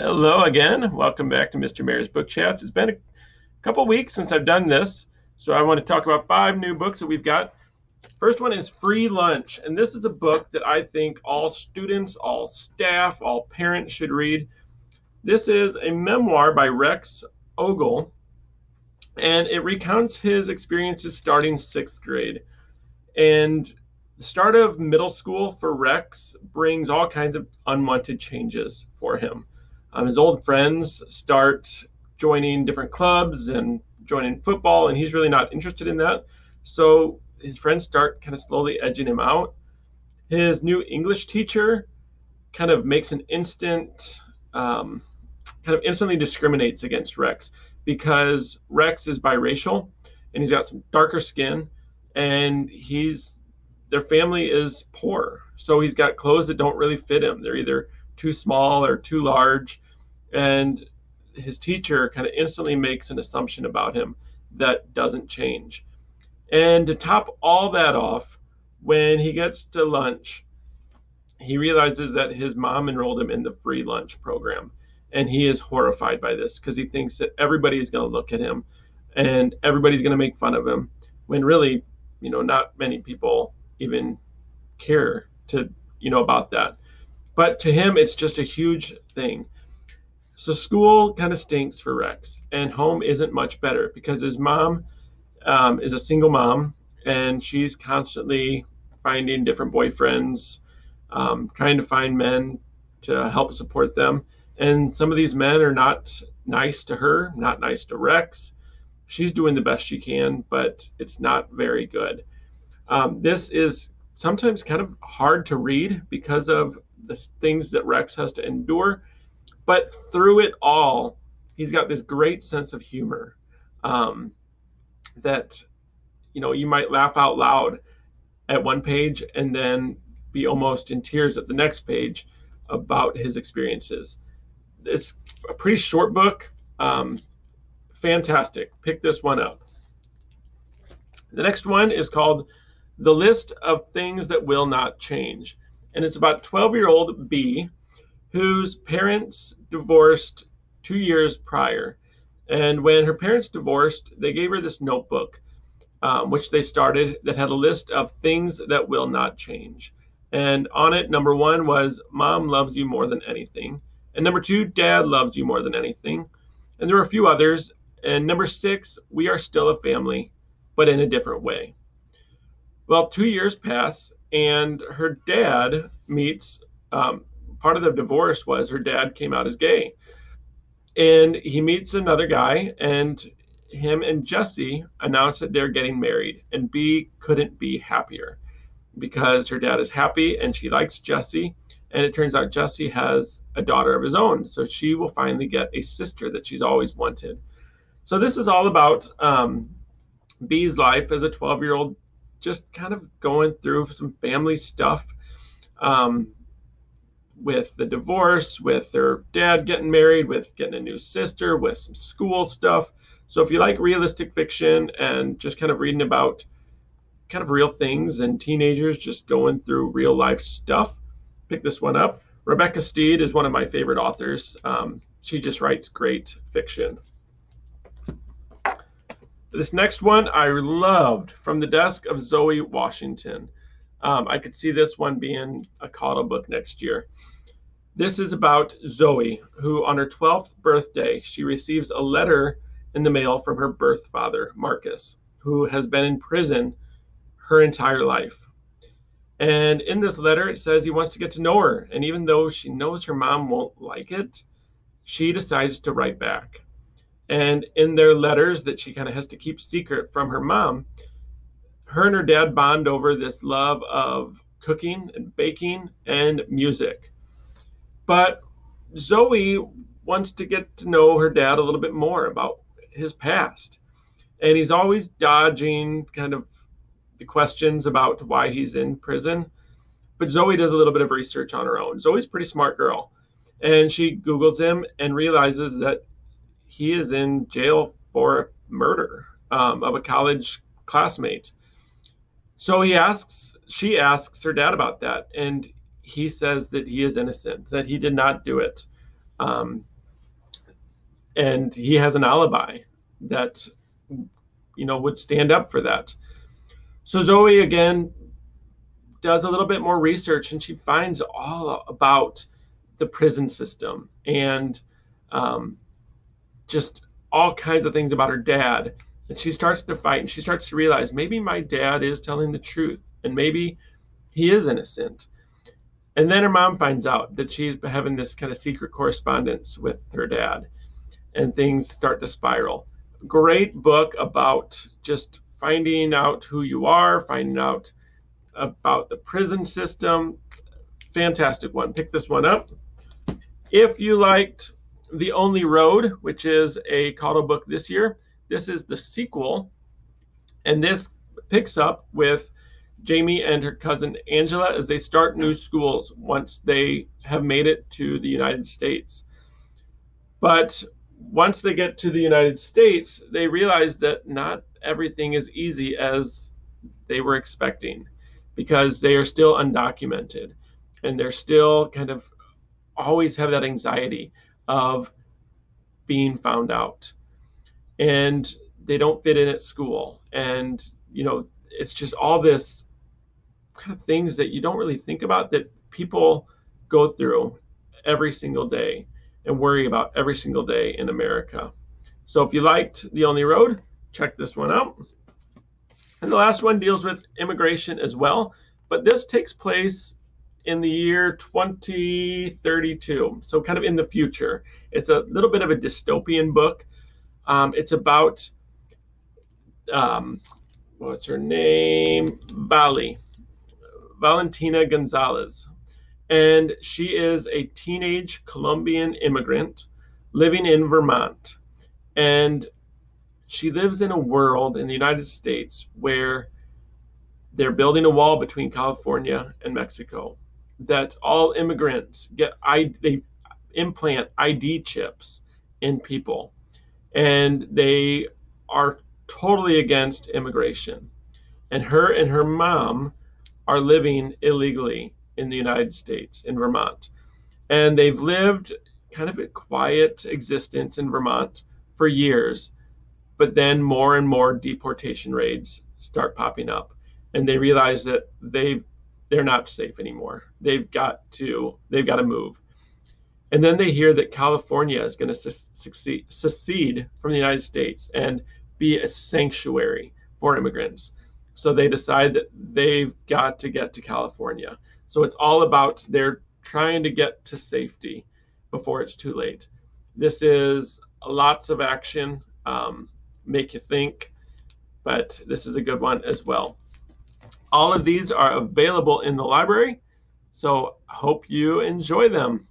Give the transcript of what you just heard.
Hello again. Welcome back to Mr. Mayor's Book Chats. It's been a couple weeks since I've done this, so I want to talk about 5 new books that we've got. First one is Free Lunch, and this is a book that I think all students, all staff, all parents should read. This is a memoir by Rex Ogle, and it recounts his experiences starting 6th grade. And the start of middle school for Rex brings all kinds of unwanted changes for him. His old friends start joining different clubs and joining football, and he's really not interested in that. So his friends start kind of slowly edging him out. His new English teacher kind of makes an kind of instantly discriminates against Rex because Rex is biracial and he's got some darker skin, and he's their family is poor, so he's got clothes that don't really fit him. They're either too small or too large, and his teacher kind of instantly makes an assumption about him that doesn't change. And to top all that off, when he gets to lunch, he realizes that his mom enrolled him in the free lunch program. And he is horrified by this because he thinks that everybody is going to look at him and everybody's going to make fun of him when really, not many people even care about that. But to him, it's just a huge thing. So school kind of stinks for Rex, and home isn't much better because his mom is a single mom, and she's constantly finding different boyfriends, trying to find men to help support them. And some of these men are not nice to her, not nice to Rex. She's doing the best she can, but it's not very good. This is sometimes kind of hard to read because of the things that Rex has to endure. But through it all, he's got this great sense of humor that you might laugh out loud at one page and then be almost in tears at the next page about his experiences. It's a pretty short book. Fantastic. Pick this one up. The next one is called The List of Things That Will Not Change. And it's about 12-year-old B, whose parents divorced 2 years prior. And when her parents divorced, they gave her this notebook, which they started, that had a list of things that will not change. And on it, number 1 was Mom loves you more than anything. And number 2, Dad loves you more than anything. And there were a few others. And number 6, we are still a family, but in a different way. Well, 2 years pass, and her dad meets. Part of the divorce was her dad came out as gay, and he meets another guy, and him and Jesse announce that they're getting married. And B couldn't be happier because her dad is happy and she likes Jesse. And it turns out Jesse has a daughter of his own, so she will finally get a sister that she's always wanted. So this is all about B's life as a 12-year-old, just kind of going through some family stuff, with the divorce, with their dad getting married, with getting a new sister, with some school stuff. So if you like realistic fiction and just kind of reading about kind of real things and teenagers just going through real life stuff, pick this one up. Rebecca Steed is one of my favorite authors. She just writes great fiction. This next one I loved, From the Desk of Zoe Washington. I could see this one being a Caudill book next year. This is about Zoe, who on her 12th birthday, she receives a letter in the mail from her birth father, Marcus, who has been in prison her entire life. And in this letter, it says he wants to get to know her. And even though she knows her mom won't like it, she decides to write back. And in their letters that she kind of has to keep secret from her mom, her and her dad bond over this love of cooking and baking and music. But Zoe wants to get to know her dad a little bit more about his past. And he's always dodging kind of the questions about why he's in prison. But Zoe does a little bit of research on her own. Zoe's a pretty smart girl. And she Googles him and realizes that he is in jail for murder of a college classmate. So she asks her dad about that, and he says that he is innocent, that he did not do it. Um, and he has an alibi that, would stand up for that. So Zoe, again, does a little bit more research, and she finds all about the prison system and just all kinds of things about her dad. And she starts to fight, and she starts to realize maybe my dad is telling the truth, and maybe he is innocent. And then her mom finds out that she's having this kind of secret correspondence with her dad, and things start to spiral. Great book about just finding out who you are, finding out about the prison system. Fantastic one. Pick this one up. If you liked The Only Road, which is a Caudill book this year, this is the sequel, and this picks up with Jamie and her cousin Angela as they start new schools once they have made it to the United States. But once they get to the United States, they realize that not everything is easy as they were expecting, because they are still undocumented, and they're still kind of always have that anxiety of being found out, and they don't fit in at school. And it's just all this kind of things that you don't really think about that people go through every single day and worry about every single day in America. So if you liked The Only Road, check this one out. And the last one deals with immigration as well, but this takes place in the year 2032, so kind of in the future. It's a little bit of a dystopian book. It's about, what's her name? Valentina Gonzalez. And she is a teenage Colombian immigrant living in Vermont. And she lives in a world in the United States where they're building a wall between California and Mexico, that all immigrants they implant ID chips in people, and they are totally against immigration. And her mom are living illegally in the United States, in Vermont. And they've lived kind of a quiet existence in Vermont for years, but then more and more deportation raids start popping up, and they realize that they're not safe anymore. They've got to move. And then they hear that California is going to secede from the United States and be a sanctuary for immigrants. So they decide that they've got to get to California. So it's all about they're trying to get to safety before it's too late. This is lots of action, make you think, but this is a good one as well. All of these are available in the library, so I hope you enjoy them.